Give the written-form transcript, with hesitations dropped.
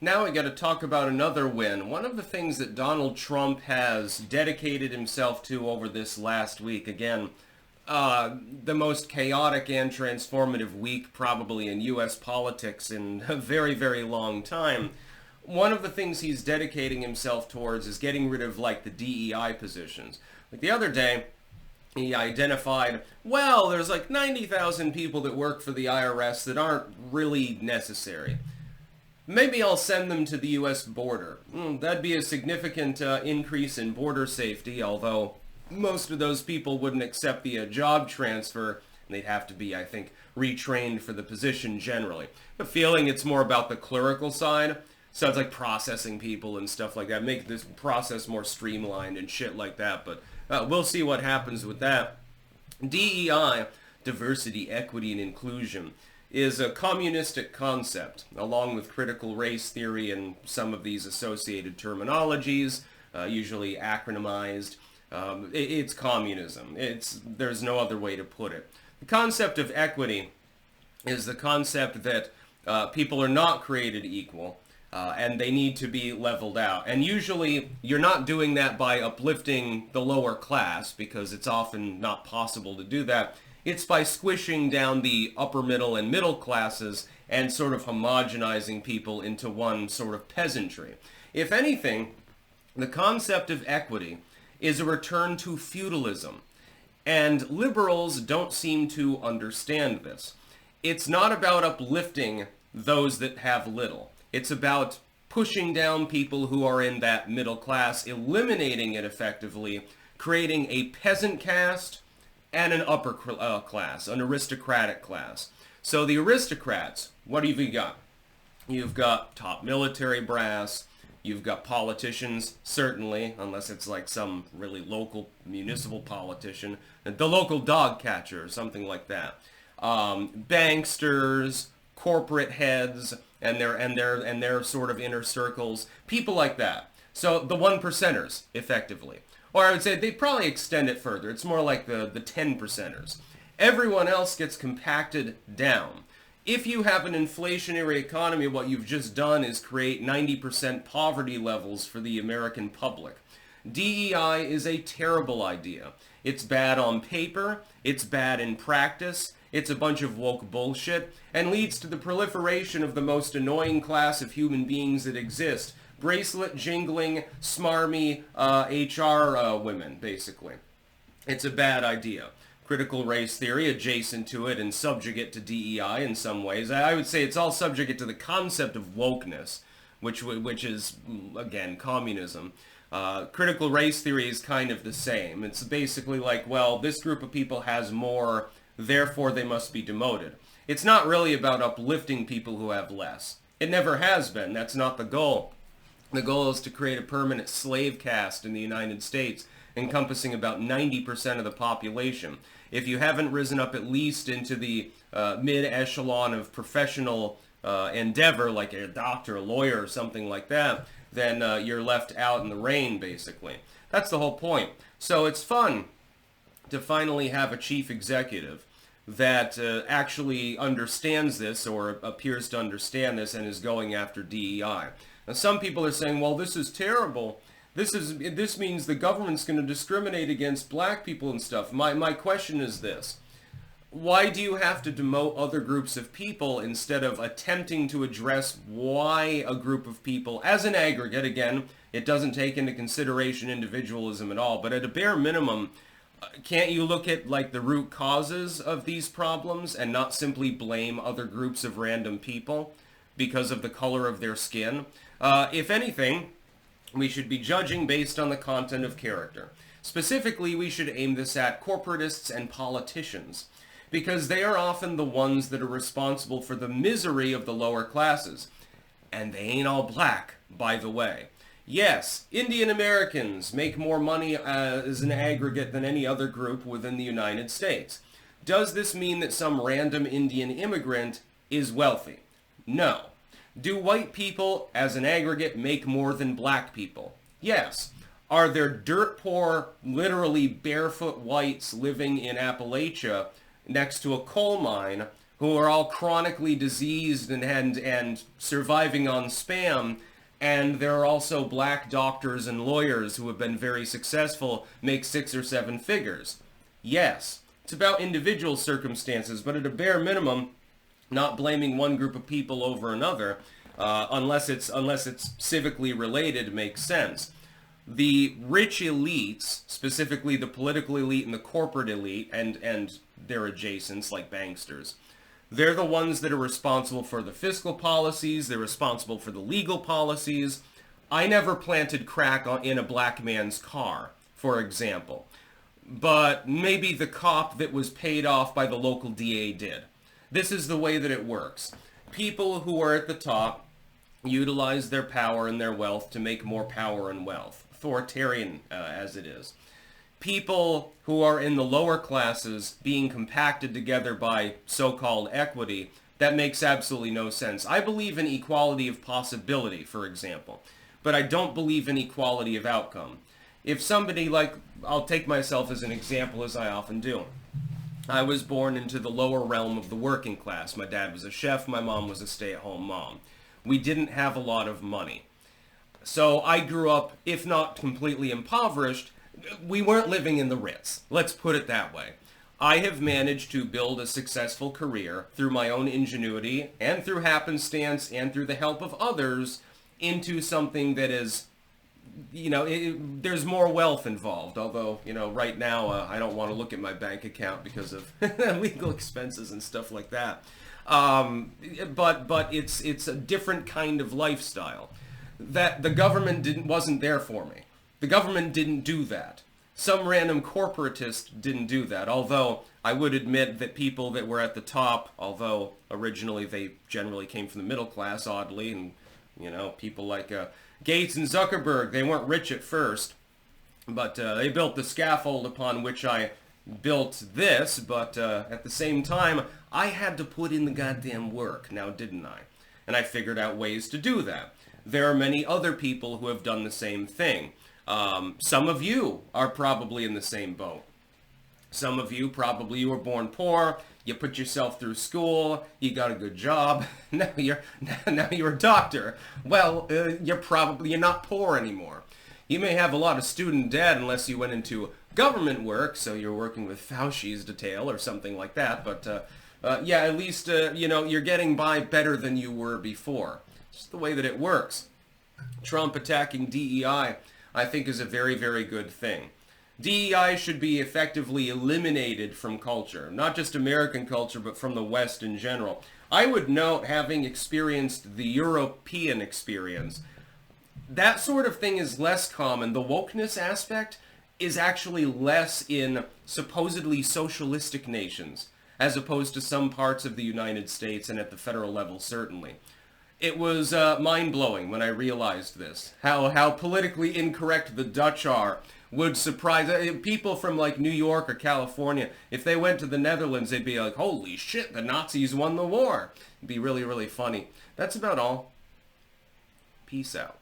Now we got to talk about another win. One of the things that Donald Trump has dedicated himself to over this last week, again, the most chaotic and transformative week probably in U.S. politics in a very, very long time. One of the things he's dedicating himself towards is getting rid of, like, the DEI positions. Like the other day, he identified, well, there's like 90,000 people that work for the IRS that aren't really necessary. Maybe I'll send them to the U.S. border. That'd be a significant increase in border safety, although most of those people wouldn't accept the job transfer. They'd have to be, I think, retrained for the position generally. The feeling it's more about the clerical side. Sounds like processing people and stuff like that. Make this process more streamlined and shit like that. But we'll see what happens with that. DEI, diversity, equity, and inclusion, is a communistic concept, along with critical race theory and some of these associated terminologies, usually acronymized. It's communism. There's no other way to put it. The concept of equity is the concept that people are not created equal, and they need to be leveled out. And usually you're not doing that by uplifting the lower class, because it's often not possible to do that. It's by squishing down the upper middle and middle classes and sort of homogenizing people into one sort of peasantry. If anything, the concept of equity is a return to feudalism. And liberals don't seem to understand this. It's not about uplifting those that have little. It's about pushing down people who are in that middle class, eliminating it effectively, creating a peasant caste and an upper class, an aristocratic class. So the aristocrats, what have you got? You've got top military brass, you've got politicians, certainly, unless it's like some really local municipal politician, the local dog catcher or something like that. Banksters, corporate heads, and their sort of inner circles, people like that. So the one percenters, effectively. Or I would say they probably extend it further. It's more like the 10 percenters. Everyone else gets compacted down. If you have an inflationary economy, what you've just done is create 90% poverty levels for the American public. DEI is a terrible idea. It's bad on paper, it's bad in practice, it's a bunch of woke bullshit, and leads to the proliferation of the most annoying class of human beings that exist. Bracelet jingling, smarmy HR women, basically. It's a bad idea. Critical race theory adjacent to it and subjugate to DEI in some ways. I would say it's all subjugate to the concept of wokeness, which is, again, communism. Critical race theory is kind of the same. It's basically like, well, this group of people has more, therefore they must be demoted. It's not really about uplifting people who have less. It never has been. That's not the goal. The goal is to create a permanent slave caste in the United States, encompassing about 90% of the population. If you haven't risen up at least into the mid-echelon of professional endeavor, like a doctor, a lawyer, or something like that, then you're left out in the rain, basically. That's the whole point. So it's fun to finally have a chief executive that actually understands this, or appears to understand this, and is going after DEI. Now, some people are saying, well, this is terrible. This means the government's going to discriminate against black people and stuff. My question is this. Why do you have to demote other groups of people instead of attempting to address why a group of people, as an aggregate, again, it doesn't take into consideration individualism at all, but at a bare minimum, can't you look at like the root causes of these problems and not simply blame other groups of random people because of the color of their skin? If anything, we should be judging based on the content of character. Specifically, we should aim this at corporatists and politicians, because they are often the ones that are responsible for the misery of the lower classes. And they ain't all black, by the way. Yes, Indian Americans make more money as an aggregate than any other group within the United States. Does this mean that some random Indian immigrant is wealthy? No. Do white people, as an aggregate, make more than black people? Yes. Are there dirt poor, literally barefoot whites living in Appalachia next to a coal mine who are all chronically diseased and surviving on spam. And there are also black doctors and lawyers who have been very successful, make 6 or 7 figures. Yes, it's about individual circumstances, but at a bare minimum, not blaming one group of people over another, unless it's civically related, makes sense. The rich elites, specifically the political elite and the corporate elite, and their adjacents like banksters, they're the ones that are responsible for the fiscal policies, they're responsible for the legal policies. I never planted crack in a black man's car, for example, but maybe the cop that was paid off by the local DA did. This is the way that it works. People who are at the top utilize their power and their wealth to make more power and wealth, authoritarian as it is. People who are in the lower classes being compacted together by so-called equity, that makes absolutely no sense. I believe in equality of possibility, for example, but I don't believe in equality of outcome. If somebody I'll take myself as an example, as I often do. I was born into the lower realm of the working class. My dad was a chef, my mom was a stay-at-home mom. We didn't have a lot of money. So I grew up, if not completely impoverished, we weren't living in the Ritz. Let's put it that way. I have managed to build a successful career through my own ingenuity and through happenstance and through the help of others into something that is, there's more wealth involved. Although, right now I don't want to look at my bank account because of legal expenses and stuff like that. But it's a different kind of lifestyle that the government wasn't there for me. The government didn't do that. Some random corporatist didn't do that, although I would admit that people that were at the top, although originally they generally came from the middle class, oddly, and, people like Gates and Zuckerberg, they weren't rich at first, but they built the scaffold upon which I built this, but at the same time, I had to put in the goddamn work, now didn't I? And I figured out ways to do that. There are many other people who have done the same thing. Some of you are probably in the same boat. Some of you you were born poor, you put yourself through school, you got a good job, now you're a doctor. Well, you're not poor anymore. You may have a lot of student debt unless you went into government work, so you're working with Fauci's detail or something like that, but yeah, at least, you're getting by better than you were before. It's just the way that it works. Trump attacking DEI, I think, is a very, very good thing. DEI should be effectively eliminated from culture, not just American culture, but from the West in general. I would note, having experienced the European experience, that sort of thing is less common. The wokeness aspect is actually less in supposedly socialistic nations, as opposed to some parts of the United States and at the federal level, certainly. It was mind-blowing when I realized this, how politically incorrect the Dutch are. Would surprise people from New York or California. If they went to the Netherlands, they'd be like, holy shit, the Nazis won the war. It'd be really, really funny. That's about all. Peace out.